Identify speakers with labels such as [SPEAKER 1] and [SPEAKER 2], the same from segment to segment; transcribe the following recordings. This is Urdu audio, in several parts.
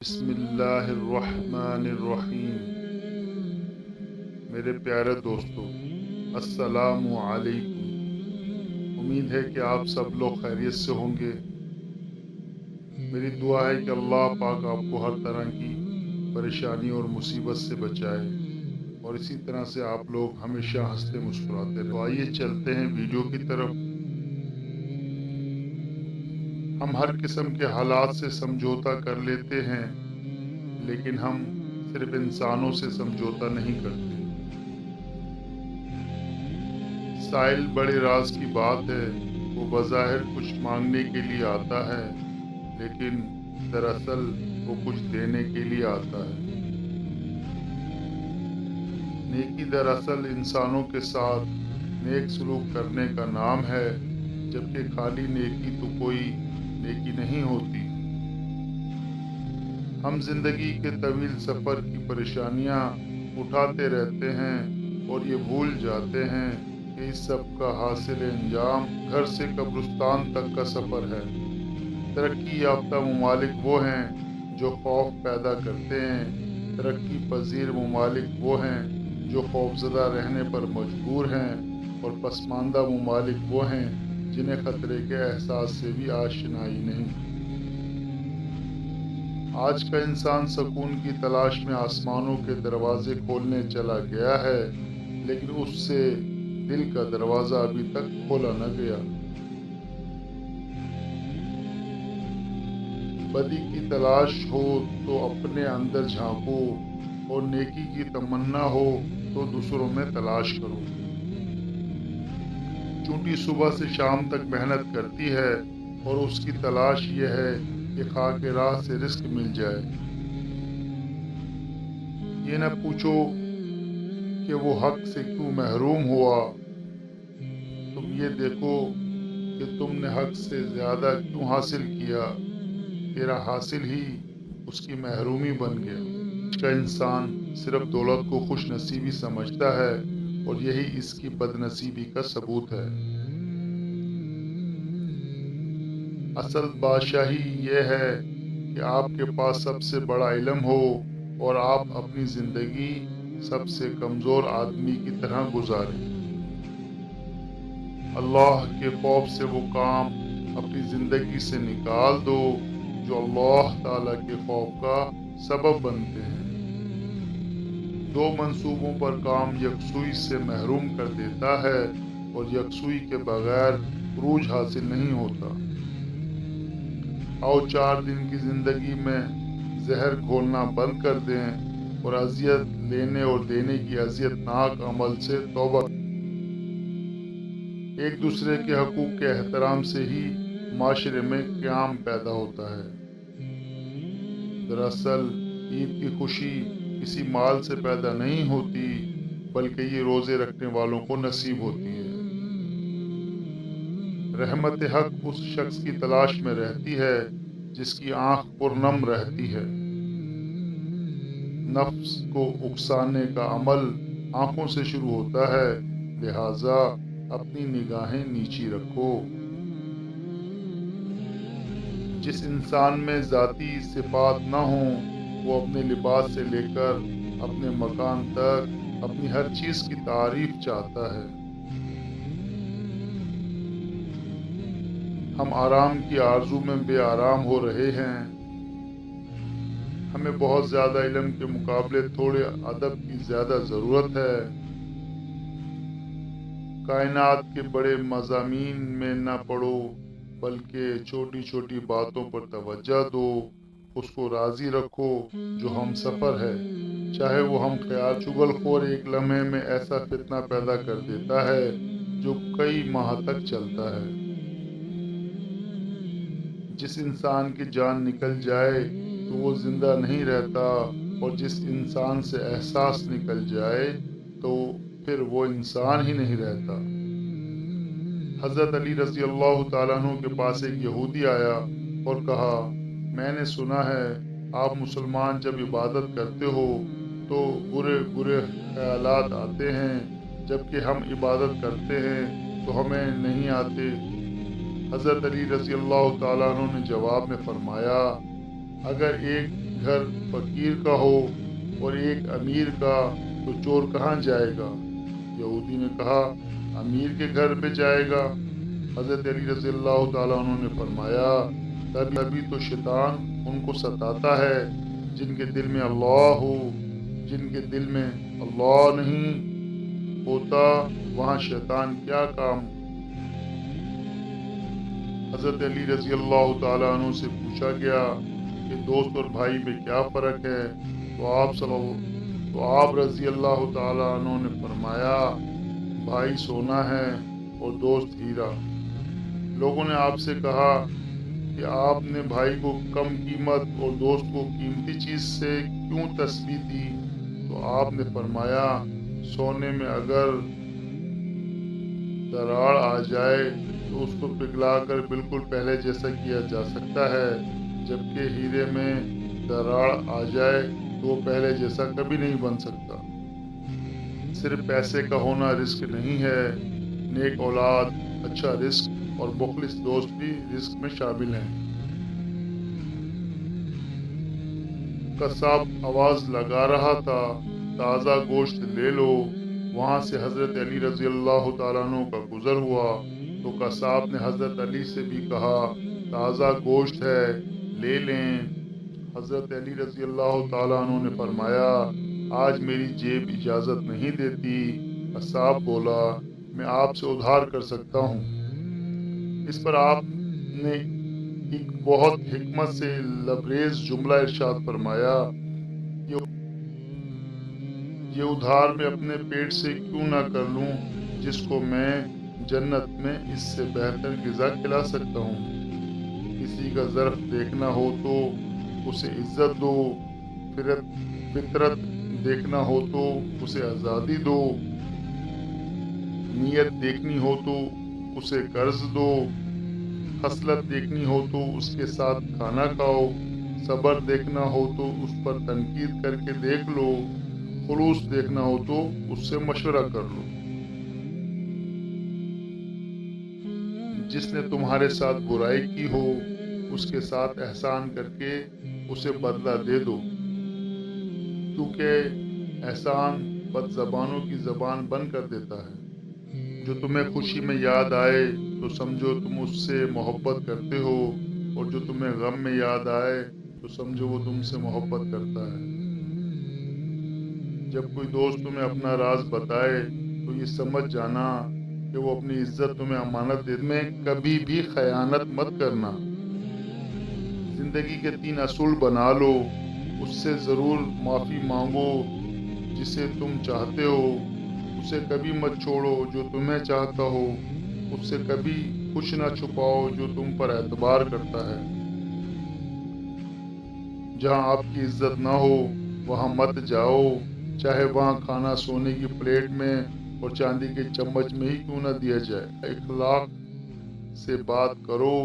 [SPEAKER 1] بسم اللہ الرحمن الرحیم۔ میرے پیارے دوستو، السلام علیکم۔ امید ہے کہ آپ سب لوگ خیریت سے ہوں گے۔ میری دعا ہے کہ اللہ پاک آپ کو ہر طرح کی پریشانی اور مصیبت سے بچائے، اور اسی طرح سے آپ لوگ ہمیشہ ہنستے مسکراتے رہیں۔ تو آئیے چلتے ہیں ویڈیو کی طرف۔ ہم ہر قسم کے حالات سے سمجھوتا کر لیتے ہیں، لیکن ہم صرف انسانوں سے سمجھوتا نہیں کرتے۔ سائل بڑے راز کی بات ہے، وہ بظاہر کچھ مانگنے کے لیے آتا ہے، لیکن دراصل وہ کچھ دینے کے لیے آتا ہے۔ نیکی دراصل انسانوں کے ساتھ نیک سلوک کرنے کا نام ہے، جبکہ خالی نیکی تو کوئی نیکی نہیں ہوتی۔ ہم زندگی کے طویل سفر کی پریشانیاں اٹھاتے رہتے ہیں اور یہ بھول جاتے ہیں کہ اس سب کا حاصل انجام گھر سے قبرستان تک کا سفر ہے۔ ترقی یافتہ ممالک وہ ہیں جو خوف پیدا کرتے ہیں، ترقی پذیر ممالک وہ ہیں جو خوفزدہ رہنے پر مجبور ہیں، اور پسماندہ ممالک وہ ہیں جنہیں خطرے کے احساس سے بھی آشنائی نہیں۔ آج کا انسان سکون کی تلاش میں آسمانوں کے دروازے کھولنے چلا گیا ہے، لیکن اس سے دل کا دروازہ ابھی تک کھولا نہ گیا۔ بدی کی تلاش ہو تو اپنے اندر جھانکو، اور نیکی کی تمنا ہو تو دوسروں میں تلاش کرو۔ چونٹی صبح سے شام تک محنت کرتی ہے، اور اس کی تلاش یہ ہے کہ خاک راہ سے رزق مل جائے۔ یہ نہ پوچھو کہ وہ حق سے کیوں محروم ہوا، تم یہ دیکھو کہ تم نے حق سے زیادہ کیوں حاصل کیا۔ تیرا حاصل ہی اس کی محرومی بن گیا۔ آج کا انسان صرف دولت کو خوش نصیبی سمجھتا ہے، اور یہی اس کی بد نصیبی کا ثبوت ہے۔ اصل بادشاہی یہ ہے کہ آپ کے پاس سب سے بڑا علم ہو، اور آپ اپنی زندگی سب سے کمزور آدمی کی طرح گزاریں۔ اللہ کے خوف سے وہ کام اپنی زندگی سے نکال دو جو اللہ تعالیٰ کے خوف کا سبب بنتے ہیں۔ دو منصوبوں پر کام یکسوئی سے محروم کر دیتا ہے، اور یکسوئی کے بغیر عروج حاصل نہیں ہوتا۔ آؤ 4 دن کی زندگی میں زہر گھولنا بند کر دیں، اور اذیت لینے اور دینے کی اذیت ناک عمل سے توبہ۔ ایک دوسرے کے حقوق کے احترام سے ہی معاشرے میں قیام پیدا ہوتا ہے۔ دراصل عید کی خوشی کسی مال سے پیدا نہیں ہوتی، بلکہ یہ روزے رکھنے والوں کو نصیب ہوتی ہے۔ رحمت حق اس شخص کی تلاش میں رہتی ہے جس کی آنکھ پرنم رہتی ہے۔ نفس کو اکسانے کا عمل آنکھوں سے شروع ہوتا ہے، لہٰذا اپنی نگاہیں نیچی رکھو۔ جس انسان میں ذاتی صفات نہ ہوں، وہ اپنے لباس سے لے کر اپنے مکان تک اپنی ہر چیز کی تعریف چاہتا ہے۔ ہم آرام کی آرزو میں بے آرام ہو رہے ہیں۔ ہمیں بہت زیادہ علم کے مقابلے تھوڑے ادب کی زیادہ ضرورت ہے۔ کائنات کے بڑے مضامین میں نہ پڑو، بلکہ چھوٹی چھوٹی باتوں پر توجہ دو۔ اس کو راضی رکھو جو ہم سفر ہے، چاہے وہ ہم خیال چگل خور ایک لمحے میں ایسا فتنہ پیدا کر دیتا ہے جو کئی ماہ تک چلتا ہے۔ جس انسان کی جان نکل جائے تو وہ زندہ نہیں رہتا، اور جس انسان سے احساس نکل جائے تو پھر وہ انسان ہی نہیں رہتا۔ حضرت علی رضی اللہ تعالیٰ عنہ کے پاس ایک یہودی آیا اور کہا، میں نے سنا ہے آپ مسلمان جب عبادت کرتے ہو تو برے برے خیالات آتے ہیں، جبکہ ہم عبادت کرتے ہیں تو ہمیں نہیں آتے۔ حضرت علی رضی اللہ تعالیٰ عنہ نے جواب میں فرمایا، اگر ایک گھر فقیر کا ہو اور ایک امیر کا تو چور کہاں جائے گا؟ یہودی نے کہا امیر کے گھر پہ جائے گا۔ حضرت علی رضی اللہ تعالیٰ عنہ نے فرمایا تبھی تو شیطان ان کو ستاتا ہے جن کے دل میں اللہ ہو، جن کے دل میں اللہ نہیں ہوتا وہاں شیطان کیا کام۔ حضرت علی رضی اللہ تعالیٰ عنہ سے پوچھا گیا کہ دوست اور بھائی میں کیا فرق ہے؟ تو آپ رضی اللہ تعالیٰ عنہ نے فرمایا بھائی سونا ہے اور دوست ہیرا۔ لوگوں نے آپ سے کہا کہ آپ نے بھائی کو کم قیمت اور دوست کو قیمتی چیز سے کیوں تشبیہ دی؟ تو آپ نے فرمایا سونے میں اگر دراڑ آ جائے تو اس کو پگھلا کر بالکل پہلے جیسا کیا جا سکتا ہے، جبکہ ہیرے میں دراڑ آ جائے تو وہ پہلے جیسا کبھی نہیں بن سکتا۔ صرف پیسے کا ہونا رزق نہیں ہے، نیک اولاد، اچھا رزق اور مخلص دوست بھی رزق میں شامل ہیں۔ قصاب آواز لگا رہا تھا تازہ گوشت لے لو۔ وہاں سے حضرت علی رضی اللہ تعالیٰ عنہ کا گزر ہوا تو قصاب نے حضرت علی سے بھی کہا تازہ گوشت ہے لے لیں۔ حضرت علی رضی اللہ تعالیٰ عنہ نے فرمایا آج میری جیب اجازت نہیں دیتی۔ قصاب بولا میں آپ سے ادھار کر سکتا ہوں۔ اس پر آپ نے ایک بہت حکمت سے لبریز جملہ ارشاد فرمایا یہ ادھار میں اپنے پیٹ سے کیوں نہ کر لوں جس کو میں جنت میں اس سے بہتر غذا کھلا سکتا ہوں۔ کسی کا ظرف دیکھنا ہو تو اسے عزت دو، فطرت دیکھنا ہو تو اسے آزادی دو، نیت دیکھنی ہو تو اسے قرض دو، خصلت دیکھنی ہو تو اس کے ساتھ کھانا کھاؤ، صبر دیکھنا ہو تو اس پر تنقید کر کے دیکھ لو، خلوص دیکھنا ہو تو اس سے مشورہ کر لو۔ جس نے تمہارے ساتھ برائی کی ہو اس کے ساتھ احسان کر کے اسے بدلہ دے دو، کیونکہ احسان بد زبانوں کی زبان بند کر دیتا ہے۔ جو تمہیں خوشی میں یاد آئے تو سمجھو تم اس سے محبت کرتے ہو، اور جو تمہیں غم میں یاد آئے تو سمجھو وہ تم سے محبت کرتا ہے۔ جب کوئی دوست تمہیں اپنا راز بتائے تو یہ سمجھ جانا کہ وہ اپنی عزت تمہیں امانت دے میں کبھی بھی خیانت مت کرنا۔ زندگی کے 3 اصول بنا لو، اس سے ضرور معافی مانگو جسے تم چاہتے ہو، اسے کبھی مت چھوڑو جو تمہیں چاہتا ہو، اس سے کبھی کچھ نہ چھپاؤ جو تم پر اعتبار کرتا ہے۔ جہاں آپ کی عزت نہ ہو وہاں مت جاؤ، چاہے وہاں کھانا سونے کی پلیٹ میں اور چاندی کے چمچ میں ہی کیوں نہ دیا جائے۔ اخلاق سے بات کرو،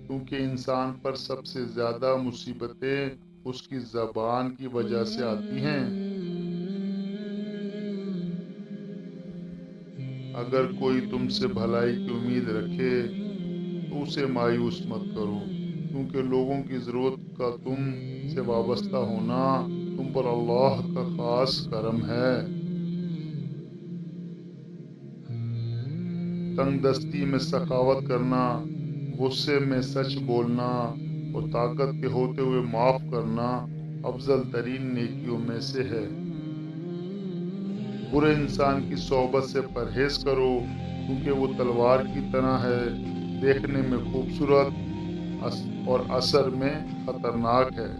[SPEAKER 1] کیونکہ انسان پر سب سے زیادہ مصیبتیں اس کی زبان کی وجہ سے آتی ہیں۔ اگر کوئی تم سے بھلائی کی امید رکھے تو اسے مایوس مت کرو، کیونکہ لوگوں کی ضرورت کا تم سے وابستہ ہونا تم پر اللہ کا خاص کرم ہے۔ تنگ دستی میں سخاوت کرنا، غصے میں سچ بولنا اور طاقت کے ہوتے ہوئے معاف کرنا افضل ترین نیکیوں میں سے ہے۔ برے انسان کی صحبت سے پرہیز کرو، کیونکہ وہ تلوار کی طرح ہے، دیکھنے میں خوبصورت اور اثر میں خطرناک ہے۔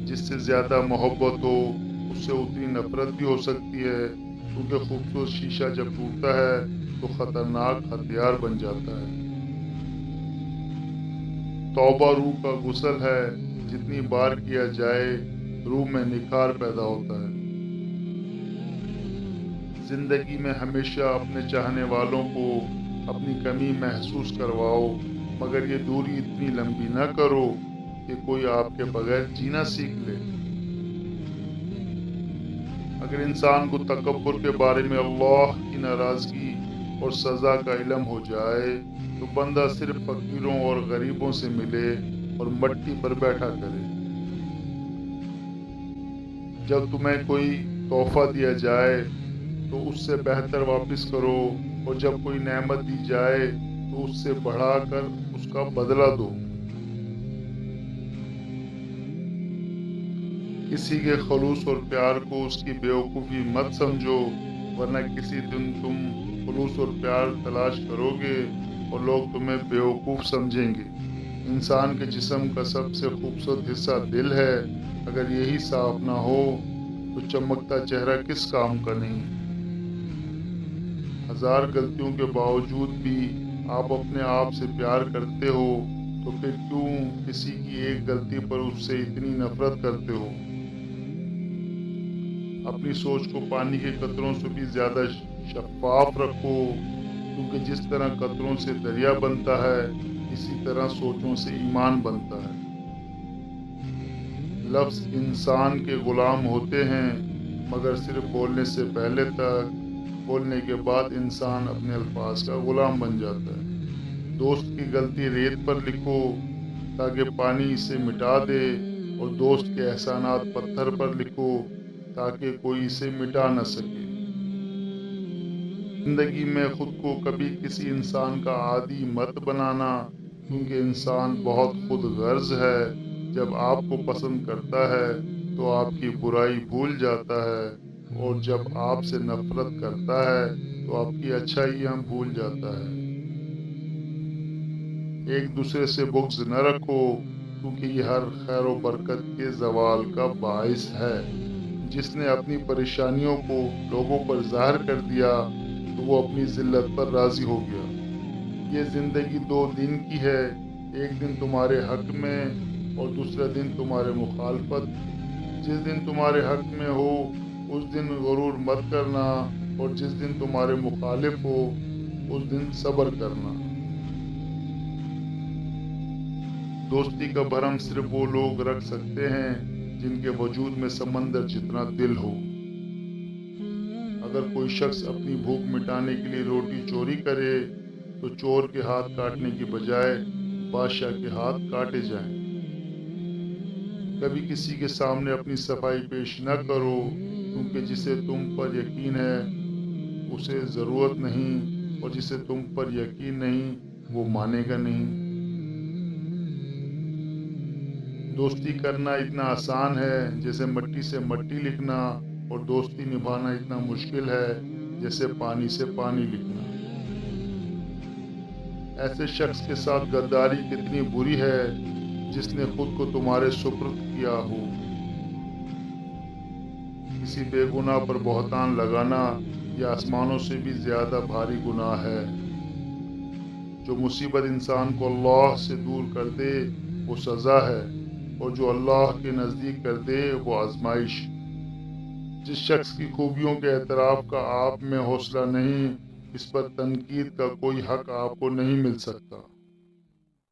[SPEAKER 1] جس سے زیادہ محبت ہو اس سے اتنی نفرت بھی ہو سکتی ہے، کیونکہ خوبصورت شیشہ جب ٹوٹتا ہے تو خطرناک ہتھیار بن جاتا ہے۔ توبہ روح کا غسل ہے، جتنی بار کیا جائے روح میں نکھار پیدا ہوتا ہے۔ زندگی میں ہمیشہ اپنے چاہنے والوں کو اپنی کمی محسوس کرواؤ، مگر یہ دوری اتنی لمبی نہ کرو کہ کوئی آپ کے بغیر جینا سیکھ لے۔ اگر انسان کو تکبر کے بارے میں اللہ کی ناراضگی اور سزا کا علم ہو جائے تو بندہ صرف فقیروں اور غریبوں سے ملے اور مٹی پر بیٹھا کرے۔ جب تمہیں کوئی تحفہ دیا جائے تو اس سے بہتر واپس کرو، اور جب کوئی نعمت دی جائے تو اس سے بڑھا کر اس کا بدلہ دو۔ کسی کے خلوص اور پیار کو اس کی بیوقوفی مت سمجھو، ورنہ کسی دن تم خلوص اور پیار تلاش کرو گے اور لوگ تمہیں بیوقوف سمجھیں گے۔ انسان کے جسم کا سب سے خوبصورت حصہ دل ہے۔ اگر یہی صاف نہ ہو تو چمکتا چہرہ کس کام کا نہیں۔ ہزار غلطیوں کے باوجود بھی آپ اپنے آپ سے پیار کرتے ہو، تو پھر کیوں کسی کی ایک غلطی پر اس سے اتنی نفرت کرتے ہو؟ اپنی سوچ کو پانی کے قطروں سے بھی زیادہ شفاف رکھو، کیونکہ جس طرح قطروں سے دریا بنتا ہے، اسی طرح سوچوں سے ایمان بنتا ہے۔ لفظ انسان کے غلام ہوتے ہیں، مگر صرف بولنے سے پہلے تک۔ بولنے کے بعد انسان اپنے الفاظ کا غلام بن جاتا ہے۔ دوست کی غلطی ریت پر لکھو تاکہ پانی اسے مٹا دے، اور دوست کے احسانات پتھر پر لکھو تاکہ کوئی اسے مٹا نہ سکے۔ زندگی میں خود کو کبھی کسی انسان کا عادی مت بنانا، کیونکہ انسان بہت خود غرض ہے۔ جب آپ کو پسند کرتا ہے تو آپ کی برائی بھول جاتا ہے، اور جب آپ سے نفرت کرتا ہے تو آپ کی اچھائیاں بھول جاتا ہے۔ ایک دوسرے سے بغض نہ رکھو، کیونکہ یہ ہر خیر و برکت کے زوال کا باعث ہے۔ جس نے اپنی پریشانیوں کو لوگوں پر ظاہر کر دیا تو وہ اپنی ذلت پر راضی ہو گیا۔ یہ زندگی 2 دن کی ہے، ایک دن تمہارے حق میں اور دوسرا دن تمہارے مخالفت۔ جس دن تمہارے حق میں ہو اس دن غرور مت کرنا، اور جس دن تمہارے مخالف ہو اس دن صبر کرنا۔ دوستی کا بھرم صرف وہ لوگ رکھ سکتے ہیں جن کے وجود میں سمندر جتنا دل ہو۔ اگر کوئی شخص اپنی بھوک مٹانے کے لیے روٹی چوری کرے تو چور کے ہاتھ کاٹنے کی بجائے بادشاہ کے ہاتھ کاٹے جائیں۔ کبھی کسی کے سامنے اپنی صفائی پیش نہ کرو، کیونکہ جسے تم پر یقین ہے اسے ضرورت نہیں، اور جسے تم پر یقین نہیں وہ مانے گا نہیں۔ دوستی کرنا اتنا آسان ہے جیسے مٹی سے مٹی لکھنا، اور دوستی نبھانا اتنا مشکل ہے جیسے پانی سے پانی لکھنا۔ ایسے شخص کے ساتھ غداری کتنی بری ہے جس نے خود کو تمہارے سپرد کیا ہو۔ کسی بے گناہ پر بہتان لگانا یہ آسمانوں سے بھی زیادہ بھاری گناہ ہے۔ جو مصیبت انسان کو اللہ سے دور کر دے وہ سزا ہے، اور جو اللہ کے نزدیک کر دے وہ آزمائش۔ جس شخص کی خوبیوں کے اعتراف کا آپ میں حوصلہ نہیں، اس پر تنقید کا کوئی حق آپ کو نہیں مل سکتا۔